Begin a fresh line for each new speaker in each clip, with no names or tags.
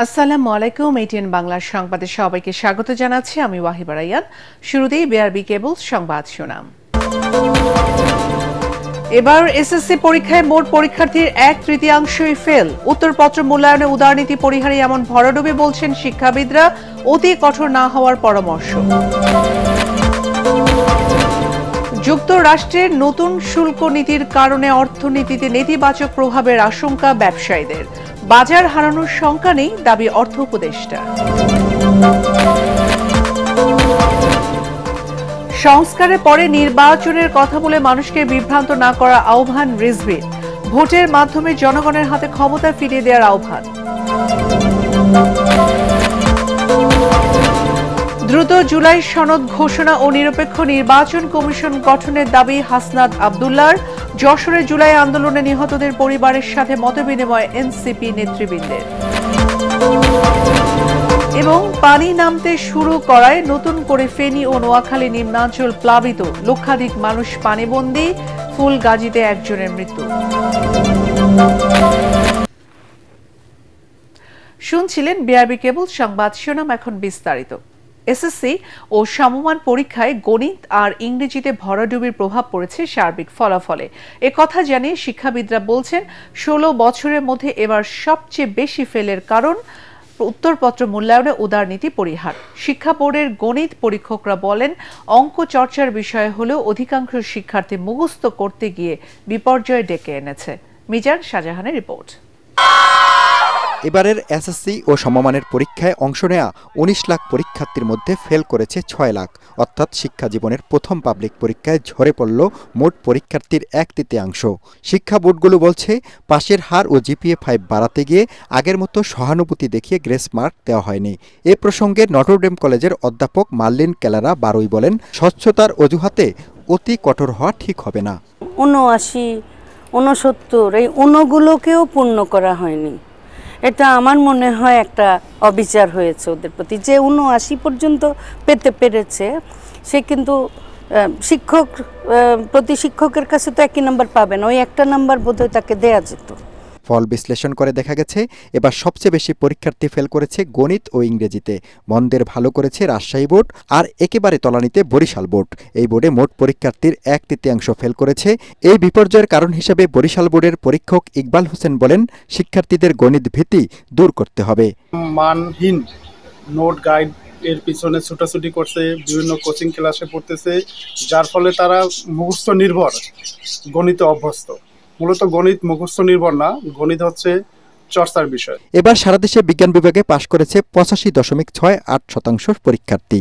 আসসালামু আলাইকুম। এটিএন বাংলার সংবাদে সবাইকে স্বাগত জানাচ্ছি আমি ওয়াহিবা রায়ান। শুরুতেই বিআরবি কেবলস সংবাদ শোনাম। এবার এসএসসি পরীক্ষায় মোট পরীক্ষার্থীর 1/3 ফেল। উত্তরপত্র মূল্যায়নে উদারনীতি পরিহারে এমন ভরাডুবি বলছেন শিক্ষাবিদরা। অতি কঠোর না হওয়ার পরামর্শ। যুক্তরাষ্ট্রের নতুন শুল্ক নীতির কারণে অর্থনীতিতে নেতিবাচক প্রভাবের আশঙ্কা ব্যবসায়ীদের। বাজার হারানোর শঙ্কা নেই, দাবি অর্থ উপদেষ্টা। সংস্কারের পরে নির্বাচনের কথা বলে মানুষকে বিভ্রান্ত না করার আহ্বান রিজভির। ভোটের মাধ্যমে জনগণের হাতে ক্ষমতা ফিরিয়ে দেওয়ার আহ্বান। দ্রুত জুলাই সনদ ঘোষণা ও নিরপেক্ষ নির্বাচন কমিশন গঠনের দাবি হাসনাত আব্দুল্লাহর। যশোরে জুলাই আন্দোলনে নিহতদের পরিবারের সাথে মতবিনিময় এনসিপি নেতৃবৃন্দের। এবং পানি নামতে শুরু করায় নতুন করে ফেনী ও নোয়াখালী নিম্নাঞ্চল প্লাবিত। লক্ষাধিক মানুষ পানিবন্দী। ফুলগাজীতে একজনের মৃত্যু। শুনছিলেন বিআরবি কেবল সংবাদ শিরোনাম, এখন বিস্তারিত। এসএসসি ও সমমান পরীক্ষায় গণিত আর ইংরেজিতে ভরাডুবির প্রভাব পড়েছে সার্বিক ফলাফলে। একথা জানিয়ে শিক্ষাবিদরা বলছেন 16 বছরের মধ্যে এবার সবচেয়ে বেশি ফেলের কারণ উত্তরপত্র মূল্যায়নে উদারনীতি পরিহার। শিক্ষা বোর্ডের গণিত পরীক্ষকরা বলেন, অঙ্ক চর্চার বিষয় হলেও অধিকাংশ শিক্ষার্থী মুখস্থ করতে গিয়ে বিপর্যয় ডেকে এনেছে। মিজান শাহজাহানের রিপোর্ট।
এবারের এসএসসি ও সমমানের পরীক্ষায় অংশ নেয়া 19 লাখ পরীক্ষার্থীর মধ্যে ফেল করেছে 6 লাখ, অর্থাৎ শিক্ষা জীবনের প্রথম পাবলিক পরীক্ষায় ঝরে পড়ল মোট পরীক্ষার্থীর 1/3। শিক্ষা বোর্ডগুলো বলছে, পাশের হার ও জিপিএ 5 বাড়াতে গিয়ে আগের মতো সহানুভূতি দেখিয়ে গ্রেস মার্ক দেওয়া হয়নি। এ প্রসঙ্গে নটরডেম কলেজের অধ্যাপক মার্লিন কেলারা বারোই বলেন, স্বচ্ছতার অজুহাতে অতি কঠোর হওয়া ঠিক হবে না।
79, 69 এই অনুগুলোকেও পূর্ণ করা হয়নি। এটা আমার মনে হয় একটা অবিচার হয়েছে ওদের প্রতি। যে 79 পর্যন্ত পেতে পেরেছে সে কিন্তু প্রতি শিক্ষকের কাছে তো একই নাম্বার পাবে না, ওই একটা নাম্বার বোধহয় তাকে দেয়া যেত।
ফল বিশ্লেষণ করে দেখা গেছে, এবার সবচেয়ে বেশি পরীক্ষার্থী ফেল করেছে গণিত ও ইংরেজিতে। মন্দের ভালো করেছে রাজশাহী বোর্ড, আর একেবারে তলানিতে বরিশাল বোর্ড। এই বোর্ডে মোট পরীক্ষার্থীর 1/3 ফেল করেছে। এই বিপর্যয়ের কারণ হিসেবে বরিশাল বোর্ডের পরীক্ষক ইকবাল হোসেন বলেন, শিক্ষার্থীদের গণিত ভীতি দূর করতে হবে।
মানহীন নোট গাইড এর পিছনে ছুটাছুটি করছে, বিভিন্ন কোচিং ক্লাসে পড়তেছে, যার ফলে তারা মুখস্থ নির্ভর গণিতে অভ্যস্ত। মূলত গণিত মুখস্থ নির্ভর না, গণিত হচ্ছে চর্চার বিষয়।
এবার সারা দেশে বিজ্ঞান বিভাগে পাশ করেছে 85.68% পরীক্ষার্থী।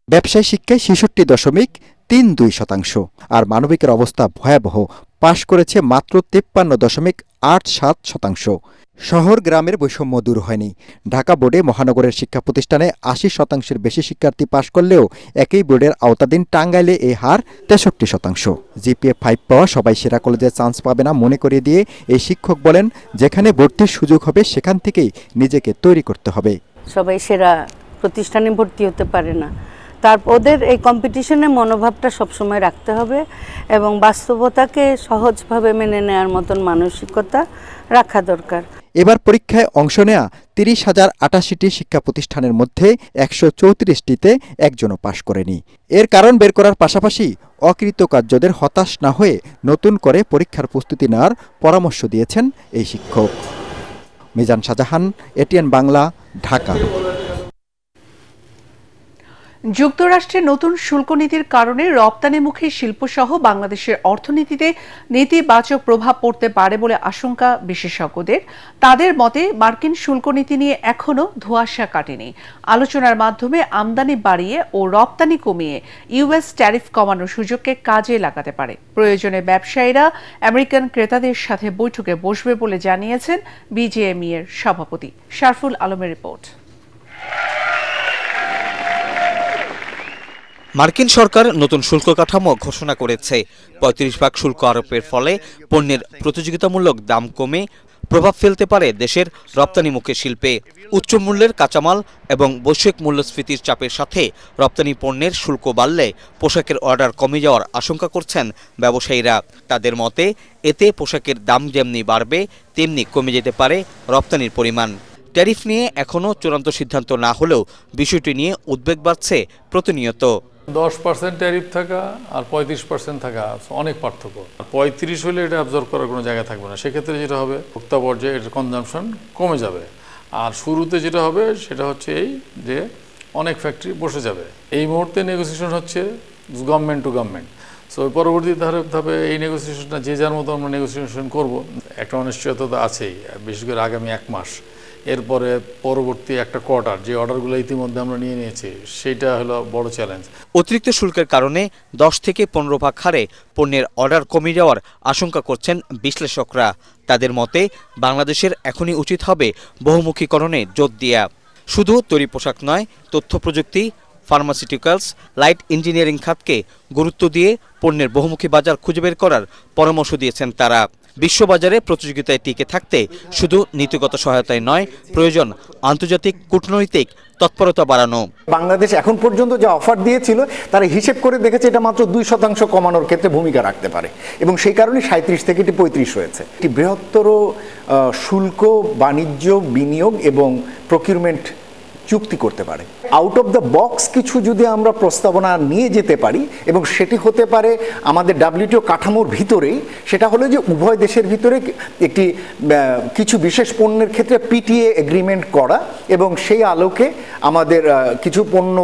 ব্যবসায় শিক্ষায় 66.32%। আর মানবিকের অবস্থা ভয়াবহ, পাশ করেছে মাত্র 53.87%। শহর গ্রামের বৈষম্য দূর হয়নি। ঢাকা বোর্ডে মহানগরের শিক্ষা প্রতিষ্ঠানে 80% বেশি শিক্ষার্থী পাশ করলেও একই বোর্ডের আওতাধীন টাঙ্গাইলে এই হার 63%। জিপিএ 5 পাওয়া সবাই সেরা কলেজে চান্স পাবে না মনে করিয়ে দিয়ে এই শিক্ষক বলেন, যেখানে ভর্তির সুযোগ হবে সেখান থেকেই নিজেকে তৈরি করতে হবে।
সবাই সেরা প্রতিষ্ঠানে ভর্তি হতে পারে না, তারপর ওদের এই কম্পিটিশনের মনোভাবটা সবসময় রাখতে হবে এবং বাস্তবতাকে সহজভাবে মেনে নেওয়ার মতন মানসিকতা রাখা দরকার।
এবার পরীক্ষায় অংশ নেয়া 30,088টি শিক্ষা প্রতিষ্ঠানের মধ্যে 134টিতে একজনও পাশ করেনি। এর কারণ বের করার পাশাপাশি অকৃতকার্যদের হতাশ না হয়ে নতুন করে পরীক্ষার প্রস্তুতি নেওয়ার পরামর্শ দিয়েছেন এই শিক্ষক। মিজান শাহজাহান, এটিএন বাংলা, ঢাকা।
যুক্তরাষ্ট্রের নতুন শুল্ক নীতির কারণে রপ্তানিমুখী শিল্পসহ বাংলাদেশের অর্থনীতিতে নেতিবাচক প্রভাব পড়তে পারে বলে আশঙ্কা বিশেষজ্ঞদের। তাদের মতে, মার্কিন শুল্ক নীতি নিয়ে এখনও ধোঁয়াশা কাটেনি। আলোচনার মাধ্যমে আমদানি বাড়িয়ে ও রপ্তানি কমিয়ে ইউএস ট্যারিফ কমানোর সুযোগকে কাজে লাগাতে পারে। প্রয়োজনে ব্যবসায়ীরা আমেরিকান ক্রেতাদের সাথে বৈঠকে বসবে বলে জানিয়েছেন বিজেএমই এর সভাপতি। শারফুল আলমের রিপোর্ট।
মার্কিন সরকার নতুন শুল্ক কাঠামো ঘোষণা করেছে। 35% শুল্ক আরোপের ফলে পণ্যের প্রতিযোগিতামূলক দাম কমে প্রভাব ফেলতে পারে দেশের রপ্তানিমুখী শিল্পে। উচ্চ মূল্যের কাঁচামাল এবং বৈশ্বিক মূল্যস্ফীতির চাপের সাথে রপ্তানি পণ্যের শুল্ক বাড়লে পোশাকের অর্ডার কমে যাওয়ার আশঙ্কা করছেন ব্যবসায়ীরা। তাদের মতে, এতে পোশাকের দাম যেমনি বাড়বে তেমনি কমে যেতে পারে রপ্তানির পরিমাণ। ট্যারিফ নিয়ে এখনও চূড়ান্ত সিদ্ধান্ত না হলেও বিষয়টি নিয়ে উদ্বেগ বাড়ছে প্রতিনিয়ত।
10% ট্যারিফ থাকা আর 35% থাকা অনেক পার্থক্য। 35 হলে এটা অ্যাবজর্ব করার কোনো জায়গা থাকবে না, সেক্ষেত্রে যেটা হবে ভোক্তা পর্যায়ে এটার কনজাম্পশন কমে যাবে। আর শুরুতে যেটা হবে সেটা হচ্ছে এই যে অনেক ফ্যাক্টরি বসে যাবে। এই মুহূর্তে নেগোসিয়েশন হচ্ছে গভর্নমেন্ট টু গভর্নমেন্ট। সো পরবর্তী ধাপে এই নেগোসিয়েশনটা যে যার মতো আমরা নেগোসিয়েশন করব। একটা অনিশ্চয়তা তো আছেই, বিশেষ করে আগামী 1 মাস। এরপরে পরবর্তী একটা কোয়ার্টার, যে অর্ডারগুলো ইতিমধ্যে আমরা নিয়ে নিয়েছি, সেটা হলো বড় চ্যালেঞ্জ।
অতিরিক্ত শুল্কের কারণে 10 থেকে 15% হারে পণ্যের অর্ডার কমে যাওয়ার আশঙ্কা করছেন বিশ্লেষকরা। তাদের মতে বাংলাদেশের এখনই উচিত হবে বহুমুখীকরণে জোর দেয়া। শুধু তৈরি পোশাক নয়, তথ্য প্রযুক্তি, ফার্মাসিউটিক্যালস, লাইট ইঞ্জিনিয়ারিং খাতকে গুরুত্ব দিয়ে পণ্যের বহুমুখী বাজার খুঁজে বের করার পরামর্শ দিয়েছেন তারা। বিশ্ববাজারে প্রতিযোগিতায় টিকে থাকতে শুধু নীতিগত সহায়তায় নয়, প্রয়োজন আন্তর্জাতিক কূটনৈতিক তৎপরতা বাড়ানো।
বাংলাদেশ এখন পর্যন্ত যে অফার দিয়েছিল তারা হিসেব করে দেখেছে এটা মাত্র 2% কমানোর ক্ষেত্রে ভূমিকা রাখতে পারে, এবং সেই কারণে 37 থেকে এটি 35 হয়েছে। একটি বৃহত্তর শুল্ক, বাণিজ্য, বিনিয়োগ এবং প্রকিউরমেন্ট চুক্তি করতে পারে। আউট অফ দ্য বক্স কিছু যদি আমরা প্রস্তাবনা নিয়ে যেতে পারি, এবং সেটি হতে পারে আমাদের WTO কাঠামোর ভিতরেই, সেটা হলো যে উভয় দেশের ভিতরে একটি কিছু বিশেষ পণ্যের ক্ষেত্রে PTA এগ্রিমেন্ট করা, এবং সেই আলোকে আমাদের কিছু পণ্য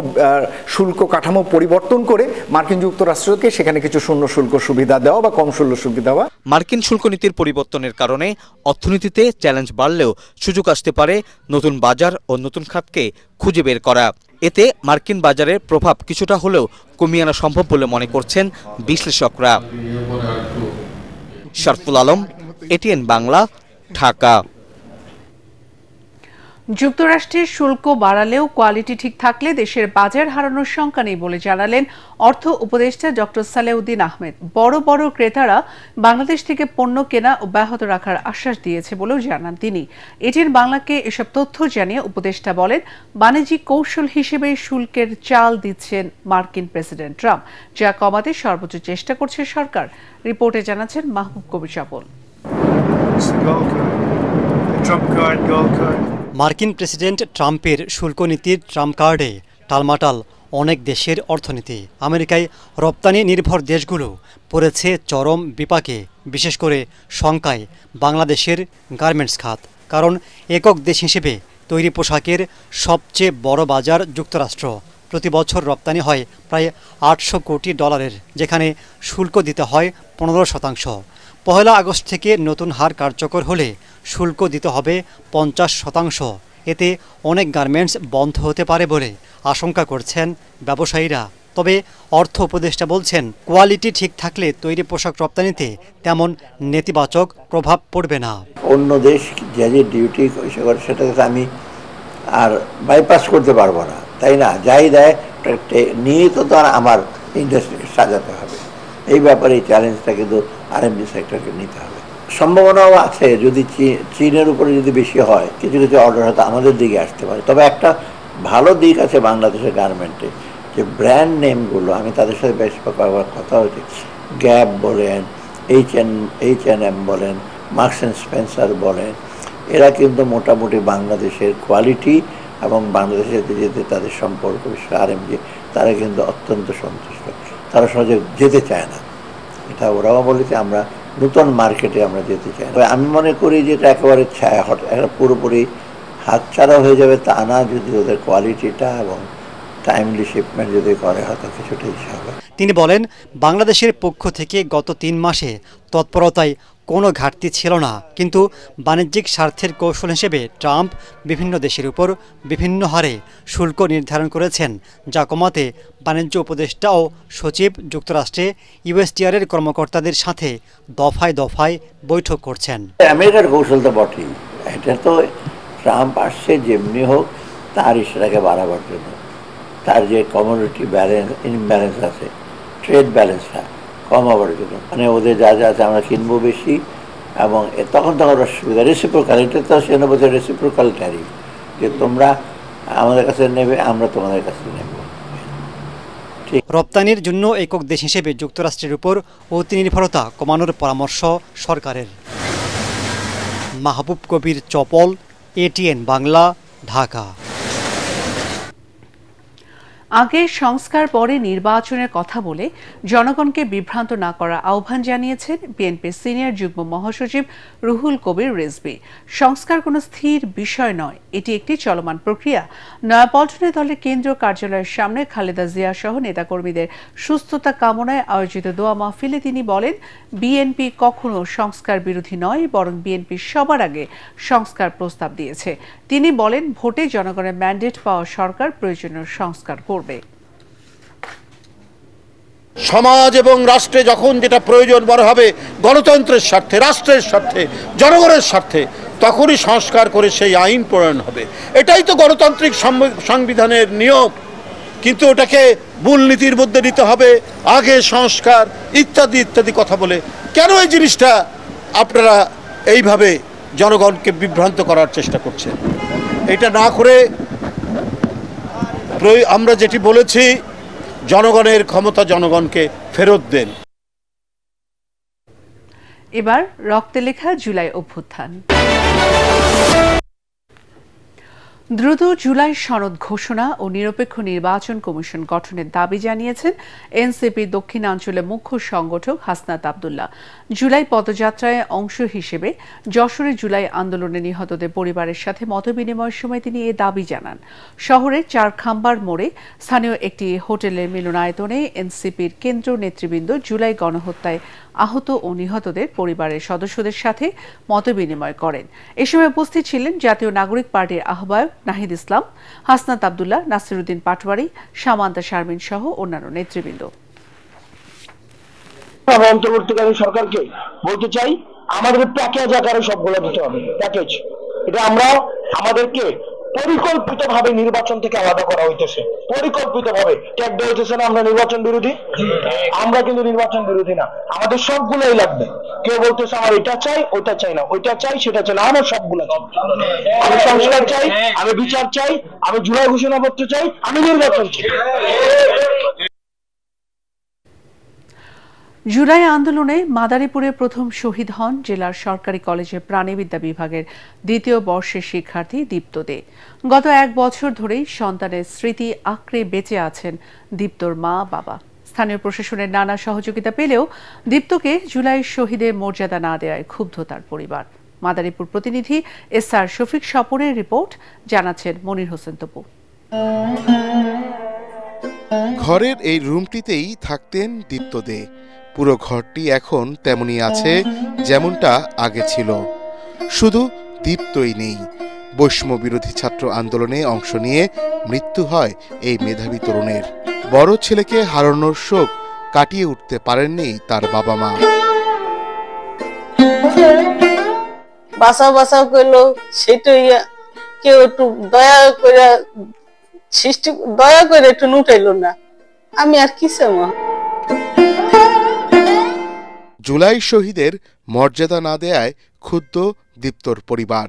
শুল্ক কাঠামো পরিবর্তন করে মার্কিন যুক্তরাষ্ট্রকে সেখানে কিছু শূন্য শুল্ক সুবিধা দেওয়া বা কম শুল্ক সুবিধা দেওয়া।
মার্কিন শুল্ক নীতির পরিবর্তনের কারণে অর্থনীতিতে চ্যালেঞ্জ বাড়লেও সুযোগ আসতে পারে নতুন বাজার ও নতুন খাতকে খুঁজে বের করা। এতে মার্কিন বাজারের প্রভাব কিছুটা হলেও কমিয়ে আনা সম্ভব বলে মনে করছেন বিশ্লেষকরা। শরফুল আলম, ATN বাংলা, ঢাকা।
যুক্তরাষ্ট্রের শুল্ক বাড়ালেও কোয়ালিটি ঠিক থাকলে দেশের বাজার হারানোর শঙ্কা নেই বলে জানালেন অর্থ উপদেষ্টা ডক্টর সালেউদ্দিন আহমেদ। বড় বড় ক্রেতারা বাংলাদেশ থেকে পণ্য কেনা অব্যাহত রাখার আশ্বাস দিয়েছে বলেও জানান তিনি। এটিএন বাংলাকে এসব তথ্য জানিয়ে উপদেষ্টা বলেন, বাণিজ্যিক কৌশল হিসেবে শুল্কের চাল দিচ্ছেন মার্কিন প্রেসিডেন্ট ট্রাম্প, যা কমাতে সর্বোচ্চ চেষ্টা করছে সরকার। রিপোর্টে জানাচ্ছেন মাহবুব কবির চাপল।
মার্কিন প্রেসিডেন্ট ট্রাম্পের শুল্ক নীতির ট্রাম্প কার্ডে টালমাটাল অনেক দেশের অর্থনীতি। আমেরিকায় রপ্তানি নির্ভর দেশগুলো পড়েছে চরম বিপাকে, বিশেষ করে শঙ্কায় বাংলাদেশের গার্মেন্টস খাত। কারণ একক দেশ হিসেবে তৈরি পোশাকের সবচেয়ে বড় বাজার যুক্তরাষ্ট্র। প্রতি বছর রপ্তানি হয় প্রায় $800 কোটি, যেখানে শুল্ক দিতে হয় 15%। 1 আগস্ট থেকে নতুন হার কার্যকর হলে শুল্ক দিতে হবে 50%। এতে অনেক গার্মেন্টস বন্ধ হতে পারে বলে আশঙ্কা করছেন ব্যবসায়ীরা। তবে অর্থ উপদেষ্টা বলছেন, কোয়ালিটি ঠিক থাকলে তৈরি পোশাক রপ্তানিতে তেমন নেতিবাচক প্রভাব পড়বে না।
অন্য দেশ যে ডিউটি করে সেটাকে আমি আর বাইপাস করতে পারবো না, তাই না? যাই দেয় নিয়ে তো আর আমার ইন্ডাস্ট্রিকে সাজাতে হবে। এই ব্যাপারে এই চ্যালেঞ্জটা কিন্তু RMG সেক্টরকে নিতে হবে। সম্ভাবনাও আছে, যদি চীনের উপরে যদি বেশি হয় কিছু কিছু অর্ডার হয়তো আমাদের দিকে আসতে পারে। তবে একটা ভালো দিক আছে বাংলাদেশের গার্মেন্টে, যে ব্র্যান্ড নেমগুলো, আমি তাদের সাথে বেশ কথা হয়েছে, গ্যাপ বলেন, H&M বলেন, মার্কস অ্যান্ড স্পেন্সার বলেন, এরা কিন্তু মোটামুটি বাংলাদেশের কোয়ালিটি এবং বাংলাদেশের যেতে তাদের সম্পর্ক বিষয়ে RMG তারা কিন্তু অত্যন্ত সন্তুষ্ট। তারা সহজে যেতে চায় না, এটা ওরাও বলেছে, আমরা নতুন মার্কেটে আমরা যেতে চাই। আমি মনে করি যে এটা একেবারে একটা পুরোপুরি হাতছাড়া হয়ে যাবে তা না, যদি ওদের কোয়ালিটিটা এবং টাইমলি শিপমেন্ট যদি করে হয়তো কিছুটা ইচ্ছা হবে।
তিনি বলেন, বাংলাদেশের পক্ষ থেকে গত 3 মাসে তৎপরতায় কোনো ঘাটতি ছিল না, কিন্তু বাণিজ্যিক স্বার্থের কৌশল হিসেবে ট্রাম্প বিভিন্ন দেশের উপর বিভিন্ন হারে শুল্ক নির্ধারণ করেছেন, যা কমাতে বাণিজ্য উপদেষ্টা ও সচিব যুক্তরাষ্ট্রে USTR এর কর্মকর্তাদের সাথে দফায় দফায় বৈঠক করছেন।
আমেরিকার কৌশল তো বটেই, এটা তো ট্রাম্প আসছে যেমনি হোক তার ইস্যুটাকে বাড়াবার জন্য, তার যে কমোডিটি ইমব্যালেন্স আছে, ট্রেড ব্যালেন্সটা কমাবার জন্য, মানে ওদের যা যা আছে আমরা কিনবো বেশি, এবং তখন সুবিধা রেসিপ্রোকাল, এটা তো সে বলছে রেসিপ্রোকাল ট্যারিফ, যে তোমরা আমাদের কাছে নেবে, আমরা তোমাদের কাছে নেব।
রপ্তানির জন্য একক দেশ হিসেবে যুক্তরাষ্ট্রের উপর অতি নির্ভরতা কমানোর পরামর্শ সরকারের। মাহবুব কবির চপল, ATN বাংলা, ঢাকা।
আগে সংস্কার পরে নির্বাচনের কথা বলে জনগণকে বিভ্রান্ত না করার আহ্বান জানিয়েছেন বিএনপির সিনিয়র যুগ্ম মহাসচিব রুহুল কবির রিজভী। সংস্কার কোনো স্থির বিষয় নয়, এটি একটি চলমান প্রক্রিয়া। নয়াপল্টনে দলের কেন্দ্রীয় কার্যালয়ের সামনে খালেদা জিয়া সহ নেতাকর্মীদের সুস্থতা কামনায় আয়োজিত দোয়া মাহফিলে তিনি বলেন, বিএনপি কখনো সংস্কার বিরোধী নয়, বরং বিএনপি সবার আগে সংস্কার প্রস্তাব দিয়েছে। তিনি বলেন, ভোটে জনগণের ম্যান্ডেট পাওয়া সরকার প্রয়োজনীয় সংস্কার করবে।
সমাজ এবং রাষ্ট্রে যখন যেটা প্রয়োজন মনে হবে গণতন্ত্রের স্বার্থে, রাষ্ট্রের স্বার্থে, জনগণের স্বার্থে, তখনই সংস্কার করে সেই আইন প্রণয়ন হবে। এটাই তো গণতান্ত্রিক সংবিধানের নিয়ম। কিন্তু ওটাকে মূলনীতির মধ্যে নিতে হবে, আগে সংস্কার ইত্যাদি ইত্যাদি কথা বলে কেন এই জিনিসটা আপনারা এইভাবে জনগণকে বিভ্রান্ত করার চেষ্টা করছেন? এটা না করে আমরা যেটি বলেছি, জনগণের ক্ষমতা জনগণকে ফেরত দেন।
এবার রক্তে লেখা জুলাই অভ্যুত্থান। দ্রুত জুলাই সনদ ঘোষণা ও নিরপেক্ষ নির্বাচন কমিশন গঠনের দাবি জানিয়েছেন এনসিপি দক্ষিণাঞ্চলের মুখ্য সংগঠক হাসনাত আব্দুল্লাহ। জুলাই পদযাত্রায় অংশ হিসেবে যশোরে জুলাই আন্দোলনে নিহতদের পরিবারের সাথে মতবিনিময়ের সময় তিনি এ দাবি জানান। শহরের চারখাম্বার মোড়ে স্থানীয় একটি হোটেলের মিলনায়তনে এনসিপির কেন্দ্রীয় নেতৃবৃন্দ জুলাই গণহত্যায় আহত ও নিহতদের পরিবারের সদস্যদের সাথে মতবিনিময় করেন। এ সময় উপস্থিত ছিলেন জাতীয় নাগরিক পার্টির আহ্বায়ক নাহিদ ইসলাম, হাসনাত আব্দুল্লাহ, নাসিরউদ্দিন পাটোয়ারি, সামান্তা শারমিন সহ অন্যান্য নেতৃবৃন্দ।
অন্তর্বর্তীকালীন সরকারকে বলতে চাই, আমাদের প্যাকেজ আকারে সবগুলো দিতে হবে। প্যাকেজ এটা আমরা আমাদেরকে পরিকল্পিতভাবে নির্বাচন থেকে আলাদা করা হইতেছে, পরিকল্পিতভাবে ট্যাগ দেওয়া হইতেছে না। আমরা নির্বাচন বিরোধী, আমরা কিন্তু নির্বাচন বিরোধী না, আমাদের সবগুলোই লাগবে। কেউ বলতেছে আমার এটা চাই, ওইটা চাই না, ওইটা চাই, সেটা চাই না, আমার সবগুলো চাই। আমি সংস্কার চাই, আমি বিচার চাই, আমি জুলাই ঘোষণাপত্র চাই, আমি নির্বাচন চাই।
জুলাই আন্দোলনে মাদারীপুরে প্রথম শহীদ হন জেলার সরকারি কলেজের প্রাণীবিদ্যা বিভাগের দ্বিতীয় বর্ষের শিক্ষার্থী দীপ্ত দে। গত 1 বছর ধরেই সন্তানের স্মৃতি আঁকড়ে বেঁচে আছেন দীপ্তর মা বাবা। স্থানীয় প্রশাসনের নানা সহযোগিতা পেলেও দীপ্তকে জুলাই শহীদের মর্যাদা না দেওয়ায় ক্ষুব্ধ তার পরিবার। মাদারীপুর প্রতিনিধি SR শফিক স্বপনের রিপোর্ট, জানাচ্ছেন মনির হোসেন তপু।
ঘরের এই রুমটিতেই থাকতেন দীপ্ত দে। পুরো ঘরটি এখন তেমনই আছে যেমনটা আগে ছিল, শুধু দীপ্তই নেই। বৈষম্য বিরোধী ছাত্র আন্দোলনে অংশ নিয়ে মৃত্যু হয় এই মেধাবী তরুণের। বড় ছেলেকে হারানোর শোক কাটিয়ে উঠতে পারেননি তার বাবা মা।
বাঁচাও বাঁচাও করলো, সেটাই কেউ একটু দয়া করে একটু নুটাইলো না। আমি আর কি চাই?
জুলাই শহীদের মর্যাদা না দেয়ায় ক্ষুব্ধ দীপ্তর পরিবার।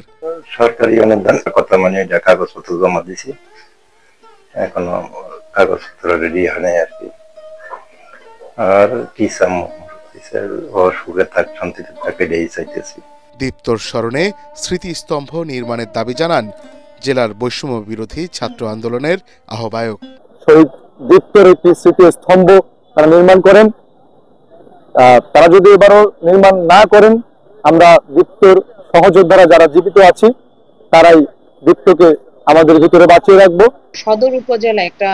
সরকারি অনুদান কথা মানে এটা কাগজপত্র জমা দিছি, এখনো কাগজপত্র রেডি হয় নাই আর কি। আর কি সুখে থাক, শান্তিতে থাকে, এটাই চাইতেছি।
দীপ্তর স্মরণে স্মৃতিস্তম্ভ নির্মাণের দাবি জানান জেলার বৈষম্য বিরোধী ছাত্র আন্দোলনের আহ্বায়ক।
শহীদ দীপ্তর একটি স্মৃতিস্তম্ভ তারা নির্মাণ করেন। তারা যদি এবারও নির্মাণ না করেন, আমরা দীপ্তর সহযোদ্ধারা যারা জীবিত আছি তারাই দীপ্তকে আমাদের ভিতরে বাঁচিয়ে রাখবো।
সদর উপজেলা একটা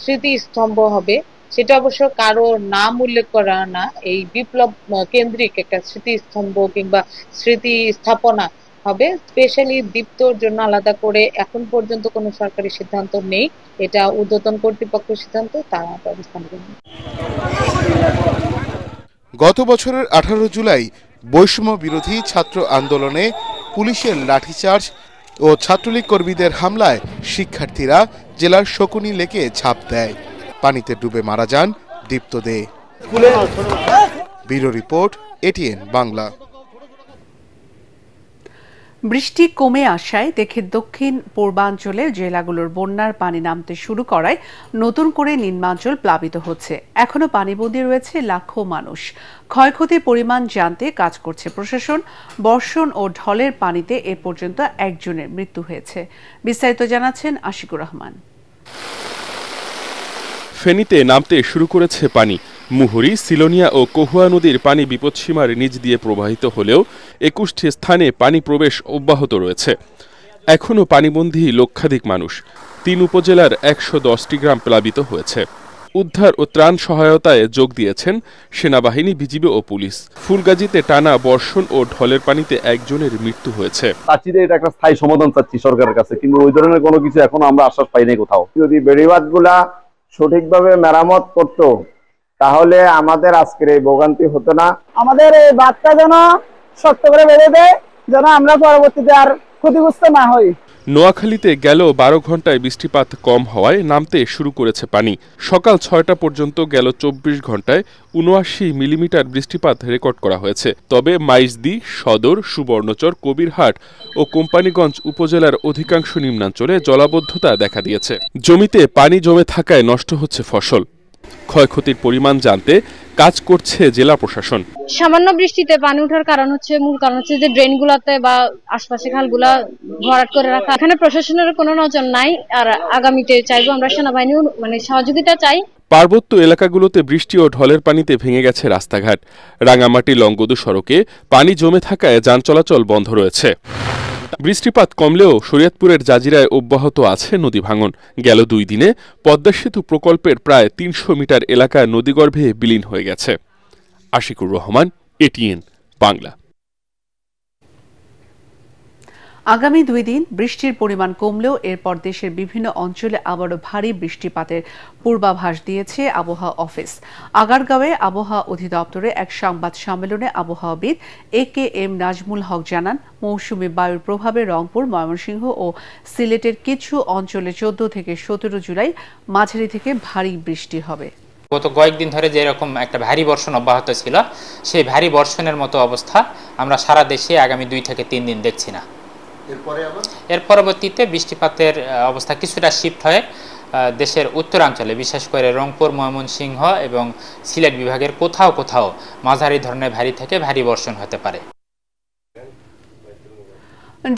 স্মৃতিস্তম্ভ হবে, সেটা অবশ্য কারো নাম উল্লেখ করা না, এই বিপ্লব কেন্দ্রিক একটা স্মৃতিস্তম্ভ কিংবা স্মৃতি স্থাপনা হবে। স্পেশালি দীপ্তর জন্য আলাদা করে এখন পর্যন্ত কোনো সরকারি সিদ্ধান্ত নেই, এটা ঊর্ধ্বতন কর্তৃপক্ষের সিদ্ধান্ত, তারা ব্যবস্থা নেবেন।
গত বছরের 18 জুলাই বৈষম্য বিরোধী ছাত্র আন্দোলনে পুলিশের লাঠিচার্জ ও ছাত্রলীগ কর্মীদের হামলায় শিক্ষার্থীরা জেলার শকুনি লেকে ঝাঁপ দেয়। পানিতে ডুবে মারা যান Dipta Dey. Bureau report, ATN Bangla.
বৃষ্টি কমে আসায় দেশের দক্ষিণ পূর্বাঞ্চলের জেলাগুলোর বন্যার পানি নামতে শুরু করায় নতুন করে নিম্নাঞ্চল প্লাবিত হচ্ছে। এখনো পানিবন্দী রয়েছে লাখো মানুষ। ক্ষয়ক্ষতির পরিমাণ জানতে কাজ করছে প্রশাসন। বর্ষণ ও ঢলের পানিতে এ পর্যন্ত একজনের মৃত্যু হয়েছে। বিস্তারিত জানাচ্ছেন আশিকুর রহমান।
ফেনীতে নামতে শুরু করেছে পানি। মুহুরী, সিলোনিয়া ও কহুয়া নদীর পানি বিপদসীমার নিচ দিয়ে প্রবাহিত হলেও ২১টি স্থানে পানি প্রবেশ অব্যাহত রয়েছে। এখনও পানিবন্দী লক্ষাধিক মানুষ। ৩ উপজেলার ১১০টি গ্রাম প্লাবিত হয়েছে। উদ্ধার ও ত্রাণ সহায়তায় যোগ দিয়েছেন সেনাবাহিনী, বিজিবি ও পুলিশ। ফুলগাজীতে টানা বর্ষণ ও ঢলের পানিতে একজনের মৃত্যু হয়েছে।
এটা একটা স্থায়ী সমাধান চাচ্ছি সরকারের কাছে, কিন্তু ওই ধরনের কোনো কিছু এখনো আমরা আশ্বাস পাই নাই কোথাও।
যদি বেড়িবাঁধগুলা সঠিকভাবে মেরামত করতো তাহলে আমাদের আজকের এই ভোগান্তি হতো না।
আমাদের এই বাঁধটা যেন শক্ত করে বেঁধে দেয়, যেন আমরা পরবর্তীতে আর ক্ষতিগ্রস্ত না হই।
নোয়াখালীতে গেল ১২ ঘন্টায় বৃষ্টিপাত কম হওয়ায় নামতে শুরু করেছে পানি। সকাল ৬টা পর্যন্ত গেল ২৪ ঘন্টায় ৭৯ মিলিমিটার বৃষ্টিপাত রেকর্ড করা হয়েছে। তবে মাইজদি, সদর, সুবর্ণচর, কবিরহাট ও কোম্পানীগঞ্জ উপজেলার অধিকাংশ নিম্নাঞ্চলে জলাবদ্ধতা দেখা দিয়েছে। জমিতে পানি জমে থাকায় নষ্ট হচ্ছে ফসল। ক্ষয়ক্ষতির পরিমাণ জানতে কাজ করছে জেলা প্রশাসন।
সামান্য বৃষ্টিতে পানি ওঠার মূল কারণ হচ্ছে যে ড্রেনগুলোতে বা আশপাশে খালগুলা ভরাট করে রাখা। এখানে প্রশাসনের কোনো নজর নাই। আর আগামীতে চাইবো আমরা সেনাবাহিনীর সহযোগিতা চাই।
পার্বত্য এলাকাগুলোতে বৃষ্টি ও ঢলের পানিতে ভেঙে গেছে রাস্তাঘাট। রাঙামাটি লংগদু সড়কে পানি জমে থাকায় যান চলাচল বন্ধ রয়েছে। বৃষ্টিপাত কমলেও শরীয়তপুরের জাজিরায় অব্যাহত আছে নদী ভাঙন। গেল ২ দিনে পদ্মা সেতু প্রকল্পের প্রায় ৩০০ মিটার এলাকা নদীগর্ভে বিলীন হয়ে গেছে। আশিকুর রহমান, এটিএন বাংলা।
আগামী ২ দিন বৃষ্টির পরিমাণ কমলেও এরপর দেশের বিভিন্ন অঞ্চলে আবারও ভারী বৃষ্টিপাতের পূর্বাভাস দিয়েছে আবহাওয়া অফিস। আগারগাঁওয়ে আবহাওয়া অধিদপ্তরে এক সংবাদ সম্মেলনে আবহাওয়াবিদ AKM নাজমুল হক জানান, মৌসুমী বায়ুর প্রভাবে রংপুর, ময়মনসিংহ ও সিলেটের কিছু অঞ্চলে ১৪ থেকে ১৭ জুলাই মাঝারি থেকে ভারী বৃষ্টি হবে।
গত কয়েকদিন ধরে যেরকম একটা ভারী বর্ষণ অব্যাহত ছিল, সেই ভারী বর্ষণের মতো অবস্থা আমরা সারা দেশে আগামী ২ থেকে ৩ দিন দেখছি না। এর পরবর্তীতে বৃষ্টিপাতের অবস্থা কিছুটা শিফট হয়ে দেশের উত্তরাঞ্চলে, বিশেষ করে রংপুর, ময়মনসিংহ এবং সিলেট বিভাগের কোথাও কোথাও মাঝারি ধরনের ভারী থেকে ভারী বর্ষণ হতে পারে।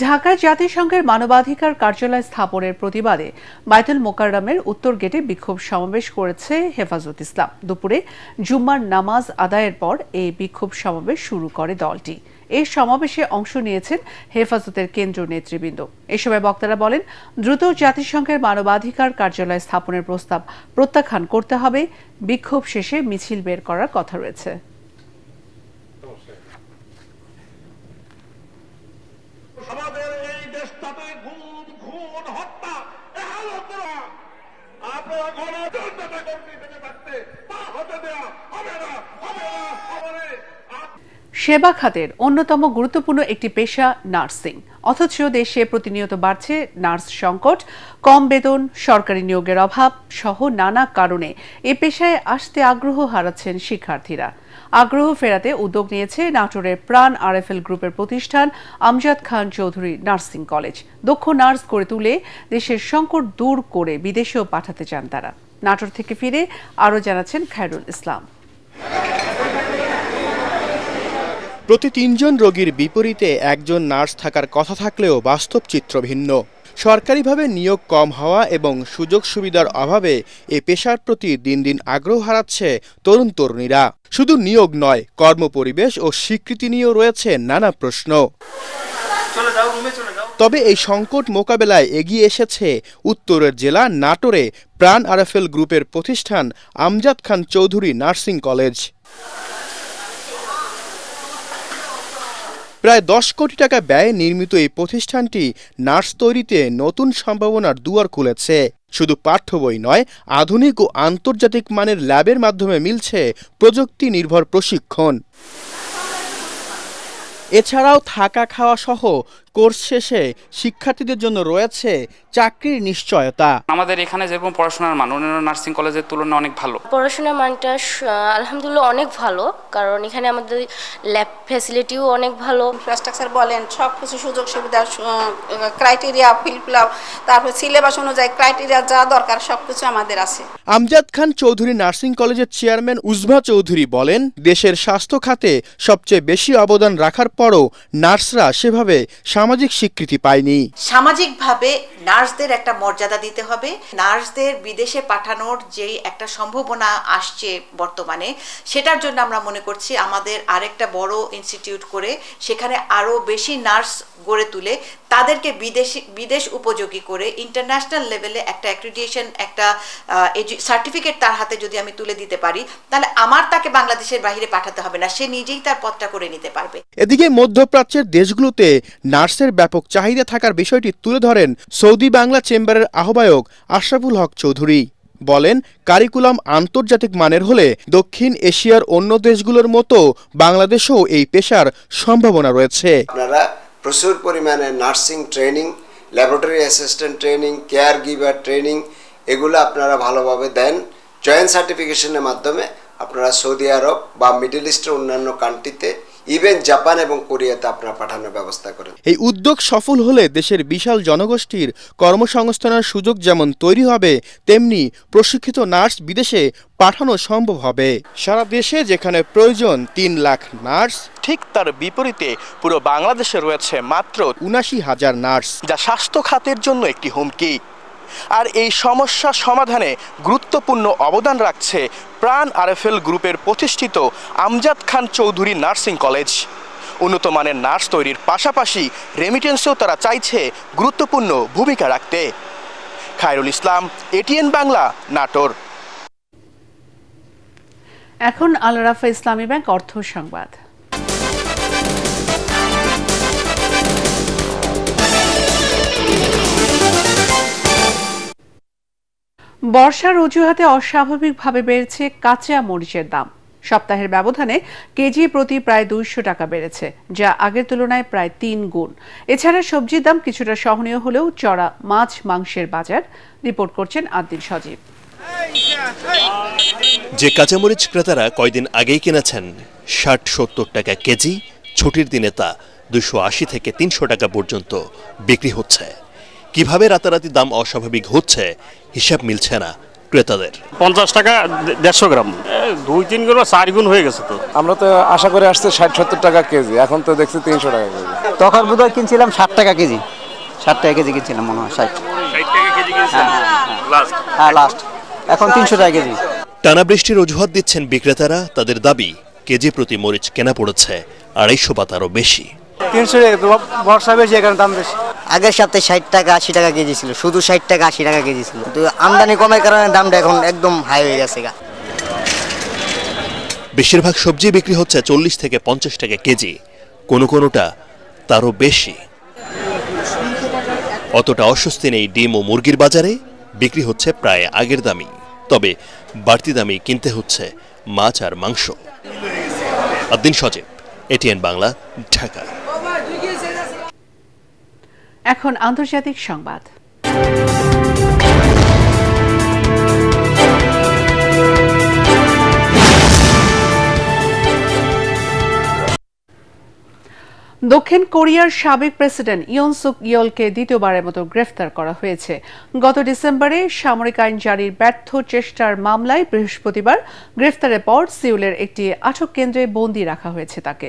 ঢাকায় জাতিসংঘের মানবাধিকার কার্যালয় স্থাপনের প্রতিবাদে বায়তুল মোকাররমের উত্তর গেটে বিক্ষোভ সমাবেশ করেছে হেফাজত ইসলাম। দুপুরে জুম্মার নামাজ আদায়ের পর এই বিক্ষোভ সমাবেশ শুরু করে দলটি। এই সমাবেশে অংশ নিয়েছেন হেফাজতের কেন্দ্রীয় নেতৃবৃন্দ। এ সময় বক্তারা বলেন, দ্রুত জাতিসংঘের মানবাধিকার কার্যালয় স্থাপনের প্রস্তাব প্রত্যাখ্যান করতে হবে। বিক্ষোভ শেষে মিছিল বের করার কথা রয়েছে। সেবা খাতের অন্যতম গুরুত্বপূর্ণ একটি পেশা নার্সিং, অথচ দেশে প্রতিনিয়ত বাড়ছে নার্স সংকট, কম বেতন, সরকারি নিয়োগের অভাব সহ নানা কারণে এ পেশায় আসতে আগ্রহ হারাচ্ছেন শিক্ষার্থীরা। আগ্রহ ফেরাতে উদ্যোগ নিয়েছে নাটোরের প্রাণ RFL গ্রুপের প্রতিষ্ঠান আমজাদ খান চৌধুরী নার্সিং কলেজ। দক্ষ নার্স করে তুলে দেশের সংকট দূর করে বিদেশেও পাঠাতে চান তারা। নাটোর থেকে ফিরে আরও জানাচ্ছেন খায়রুল ইসলাম।
প্রতি ৩ জন রোগীর বিপরীতে একজন নার্স থাকার কথা থাকলেও বাস্তব চিত্র ভিন্ন। সরকারিভাবে নিয়োগ কম হওয়া এবং সুযোগ সুবিধার অভাবে এ পেশার প্রতি দিন দিন আগ্রহ হারাচ্ছে তরুণ তরুণীরা। শুধু নিয়োগ নয়, কর্মপরিবেশ ও স্বীকৃতি নিয়েও রয়েছে নানা প্রশ্ন। তবে এই সংকট মোকাবেলায় এগিয়ে এসেছে উত্তরের জেলা নাটোরে প্রাণ RFL গ্রুপের প্রতিষ্ঠান আমজাদ খান চৌধুরী নার্সিং কলেজ। প্রায় ১০ কোটি টাকা ব্যয়ে নির্মিত এই প্রতিষ্ঠানটি নার্স তৈরিতে নতুন সম্ভাবনার দুয়ার খুলেছে। শুধু পাঠ্য বই নয়, আধুনিক ও আন্তর্জাতিক মানের ল্যাবের মাধ্যমে মিলছে প্রযুক্তি নির্ভর প্রশিক্ষণ। এছাড়াও থাকা খাওয়া সহ কোর্স শেষে শিক্ষার্থীদের জন্য রয়েছে চাকরির নিশ্চয়তা।
আমাদের এখানে যেরকম পড়াশোনার মান অন্যান্য নার্সিং কলেজের তুলনায় অনেক ভালো।
পড়াশোনার মানটা আলহামদুলিল্লাহ অনেক ভালো, কারণ এখানে আমাদের ল্যাব ফ্যাসিলিটিও অনেক ভালো।
ইনফ্রাস্ট্রাকচার বলেন, সব কিছু সুযোগ সুবিধা, ক্রাইটেরিয়া ফিল আপ, তারপর সিলেবাস অনুযায়ী ক্রাইটেরিয়া যা দরকার সব কিছু আমাদের আছে।
আমজাদ খান চৌধুরী নার্সিং কলেজের চেয়ারম্যান উজভা চৌধুরী বলেন, দেশের স্বাস্থ্য খাতে সবচেয়ে বেশি অবদান রাখার পরও নার্সরা সেভাবে সামাজিক স্বীকৃতি পায়নি।
সামাজিকভাবে নার্সদের একটা মর্যাদা দিতে হবে। নার্সদের বিদেশে পাঠানোর যেই একটা সম্ভাবনা আসছে বর্তমানে, সেটার জন্য আমরা মনে করছি আমাদের আরেকটা বড় ইনস্টিটিউট করে সেখানে আরো বেশি নার্স গড়ে তুলে তাদেরকে বিদেশ উপযোগী করে ইন্টারন্যাশনাল লেভেলে একটা অ্যাক্রিডিটেশন, একটা সার্টিফিকেট তার হাতে যদি আমি তুলে দিতে পারি, তাহলে আমার তাকে বাংলাদেশের বাইরে পাঠাতে হবে না, সে নিজেই তার পথটা করে নিতে পারবে।
এদিকে মধ্যপ্রাচ্যের দেশগুলোতে নার্সের ব্যাপক চাহিদা থাকার বিষয়টি তুলে ধরেন সৌদি বাংলা চেম্বারের আহ্বায়ক আশরাফুল হক চৌধুরী। বলেন, কারিকুলাম আন্তর্জাতিক মানের হলে দক্ষিণ এশিয়ার অন্য দেশগুলোর মতো বাংলাদেশেও এই পেশার সম্ভাবনা রয়েছে।
আপনারা প্রচুর পরিমাণে nursing training, laboratory assistant training, care giver training এগুলো আপনারা ভালোভাবে দেন। জয়েন্ট সার্টিফিকেশনের মাধ্যমে আপনারা সৌদি আরব বা মিডল ইস্টের অন্যান্য কান্ট্রিতে, ইভেন জাপান এবং কোরিয়াতে আপনারা পাঠানোর ব্যবস্থা করেন।
এই উদ্যোগ সফল হলে দেশের বিশাল জনগোষ্ঠীর কর্মসংস্থানের সুযোগ যেমন তৈরি হবে, তেমনি প্রশিক্ষিত নার্স বিদেশে পাঠানো সম্ভব হবে। সারা দেশে যেখানে প্রয়োজন 3 লাখ নার্স, ঠিক তার বিপরীতে পুরো বাংলাদেশে রয়েছে মাত্র ৭৯,০০০ নার্স, যা স্বাস্থ্য খাতের জন্য একটি হুমকি। আর এই সমস্যা সমাধানে গুরুত্বপূর্ণ অবদান রাখছে প্রাণ আরএফএল গ্রুপের প্রতিষ্ঠিত আমজাদ খান চৌধুরী নার্সিং কলেজ। উন্নত মানের নার্স তৈরির পাশাপাশি রেমিটেন্সেও তারা চাইছে গুরুত্বপূর্ণ ভূমিকা রাখতে। খায়রুল ইসলাম, এটিএন বাংলা, নাটোর।
এখন আল রাফা ইসলামী ব্যাংক অর্থ সংবাদ। বর্ষার অজুহাতে অস্বাভাবিকভাবে বেড়েছে কাঁচা মরিচের দাম। সপ্তাহের ব্যবধানে কেজি প্রতি প্রায় 200 টাকা বেড়েছে, যা আগের তুলনায় প্রায় 3 গুণ। এছাড়া সবজির দাম কিছুটা সহনীয় হলেও চড়া মাছ মাংসের বাজার। রিপোর্ট করছেন আদ্দিন সজীব।
যে কাঁচামরিচ ক্রেতারা কয়দিন আগেই কিনেছেন 60-70 টাকা কেজি, ছুটির দিনে তা 280 থেকে 300 টাকা পর্যন্ত বিক্রি হচ্ছে। কিভাবে রাতারাতি দাম অস্বাভাবিক হচ্ছে হিসাব মিলছে না ক্রেতাদের।
50 টাকা 150 গ্রাম, 2-3 গুণ 4 গুণ হয়ে গেছে। তো আমরা তো আশা করে আসছে 60-70 টাকা কেজি, এখন তো দেখছি 300 টাকা কেজি।
তখন বোধহয় কিনছিলাম 60 টাকা কেজি, 60 টাকা কেজি কিনছিলাম মনে হয়। 60
টাকা কেজি কিনছিলাম
লাস্ট, এখন 300 টাকা কেজি।
টানা বৃষ্টির অজুহাত দিচ্ছেন বিক্রেতারা। তাদের দাবি, কেজি প্রতি মরিচ কেনা পড়েছে 250 বা তারও বেশি।
300 বর্ষা বেশি, এখানে দাম বেশি। আগের সপ্তাহে 60 টাকা 80 টাকা কেজি ছিল, শুধু 60 টাকা 80 টাকা কেজি ছিল। তো আমদানি কমের কারণে দামটা এখন একদম হাই হয়ে গেছে।
বেশিরভাগ সবজি বিক্রি হচ্ছে 40 থেকে 50 টাকা কেজি, কোনোটা তারও বেশি। অতটা অস্বস্তি নেই ডিম ও মুরগির বাজারে, বিক্রি হচ্ছে প্রায় আগের দামই। তবে বাড়তি দামে কিনতে হচ্ছে মাছ আর মাংস। আদ্দিন সজীব, এটিএন বাংলা, ঢাকা।
এখন আন্তর্জাতিক সংবাদ। দক্ষিণ কোরিয়ার সাবেক প্রেসিডেন্ট ইয়ন সুক ইয়লকে দ্বিতীয়বারের মতো গ্রেফতার করা হয়েছে। গত ডিসেম্বরে সামরিক আইন জারির ব্যর্থ চেষ্টার মামলায় বৃহস্পতিবার গ্রেফতারের পর সিউলের একটি আটক কেন্দ্রে বন্দী রাখা হয়েছে তাকে।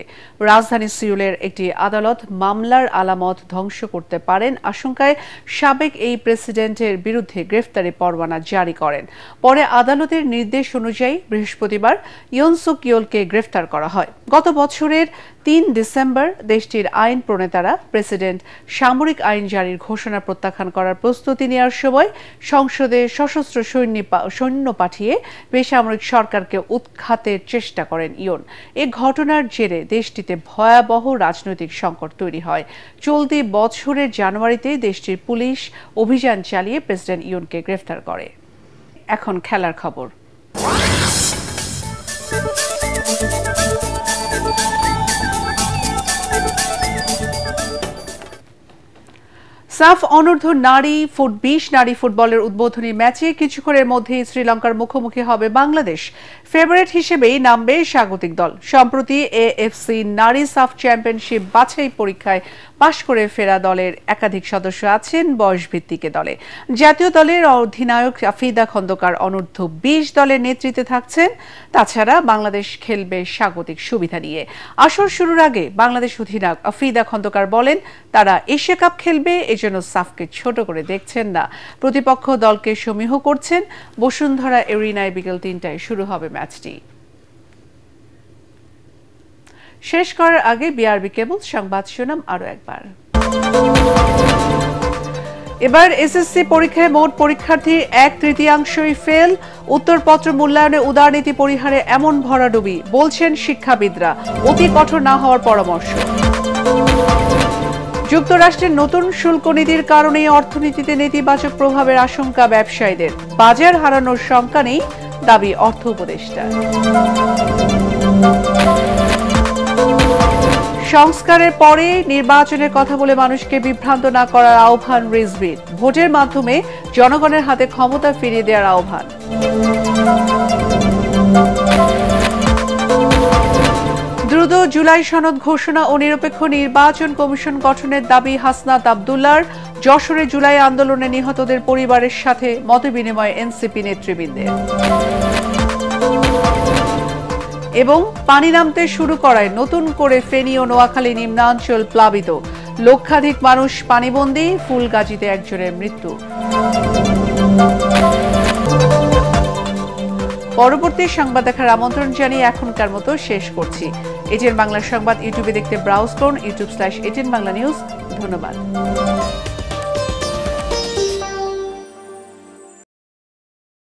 রাজধানী সিউলের একটি আদালত মামলার আলামত ধ্বংস করতে পারেন আশঙ্কায় সাবেক এই প্রেসিডেন্টের বিরুদ্ধে গ্রেফতারি পরোয়ানা জারি করেন। পরে আদালতের নির্দেশ অনুযায়ী বৃহস্পতিবার ইয়ন সুক ইয়লকে গ্রেফতার করা হয়। গত বছরের 3 ডিসেম্বর দেশটির আইন প্রণেতারা প্রেসিডেন্ট সামরিক আইন জারির ঘোষণা প্রত্যাখ্যান করার প্রস্তুতি নেওয়ার সময় সংসদে সশস্ত্র সৈন্য পাঠিয়ে বেসামরিক সরকারকে উৎখাতের চেষ্টা করেন ইয়ন। এ ঘটনার জেরে দেশটিতে ভয়াবহ রাজনৈতিক সংকট তৈরি হয়। চলতি বছরের জানুয়ারিতে দেশটির পুলিশ অভিযান চালিয়ে প্রেসিডেন্ট ইয়নকে গ্রেফতার করে। এখন খেলার খবর। সাফ অনূর্ধ্ব নারী 20 নারী ফুটবলের উদ্বোধনী ম্যাচে কিছুক্ষণের মধ্যেই শ্রীলঙ্কার মুখোমুখি হবে বাংলাদেশ। ফেভারিট হিসেবেই নামবে স্বাগতিক দল। সম্প্রতি এএফসি নারী সাফ চ্যাম্পিয়নশিপ বাছাই পরীক্ষায় পাশ করে ফেরা দলের একাধিক সদস্য আছেন বয়সভিত্তিক দলে। জাতীয় দলের অধিনায়ক আফিদা খন্দকার অনূর্ধ্ব 20 দলের নেতৃত্বে থাকছেন। তাছাড়া বাংলাদেশ খেলবে স্বাগতিক সুবিধা নিয়ে। আসর শুরুর আগে বাংলাদেশ অধিনায়ক আফিদা খন্দকার বলেন, তারা এশিয়া কাপ খেলবে, এজন্য সাফকে ছোট করে দেখছেন না। প্রতিপক্ষ দলকে সমীহ করছেন। বসুন্ধরা এরিনায় বিকেল 3টায় শুরু হবে ম্যাচটি। শেষ করার আগে বিআরবি কেবল সংবাদ শিরোনাম আরো একবার। এবার এসএসসি পরীক্ষায় মোট পরীক্ষার্থীর 1/3 ফেল। উত্তরপত্র মূল্যায়নে উদারনীতি পরিহারে এমন ভরাডুবি, বলছেন শিক্ষাবিদরা। অতি কঠোর না হওয়ার পরামর্শ। যুক্তরাষ্ট্রের নতুন শুল্ক নীতির কারণে অর্থনীতিতে নেতিবাচক প্রভাবের আশঙ্কা ব্যবসায়ীদের। বাজার হারানোর শঙ্কা নেই, দাবি অর্থ উপদেষ্টা। সংস্কারের পরে নির্বাচনের কথা বলে মানুষকে বিভ্রান্ত না করার আহ্বান রিজভির। ভোটের মাধ্যমে জনগণের হাতে ক্ষমতা ফিরিয়ে দেওয়ার আহ্বান। দ্রুত জুলাই সনদ ঘোষণা ও নিরপেক্ষ নির্বাচন কমিশন গঠনের দাবি হাসনাত আব্দুল্লাহর। যশোরে জুলাই আন্দোলনে নিহতদের পরিবারের সাথে মতবিনিময় এনসিপি নেতৃবৃন্দের। এবং পানি নামতে শুরু করায় নতুন করে ফেনী ও নোয়াখালী নিম্নাঞ্চল প্লাবিত। লক্ষাধিক মানুষ পানিবন্দী। ফুলগাজীতে একজনের মৃত্যু। পরবর্তী সংবাদ দেখার আমন্ত্রণ জানিয়ে এখনকার মতো শেষ করছি। এটিএন বাংলা সংবাদ ইউটিউবে দেখতে ব্রাউজ করুন, youtube/ATN Bangla News। ধন্যবাদ।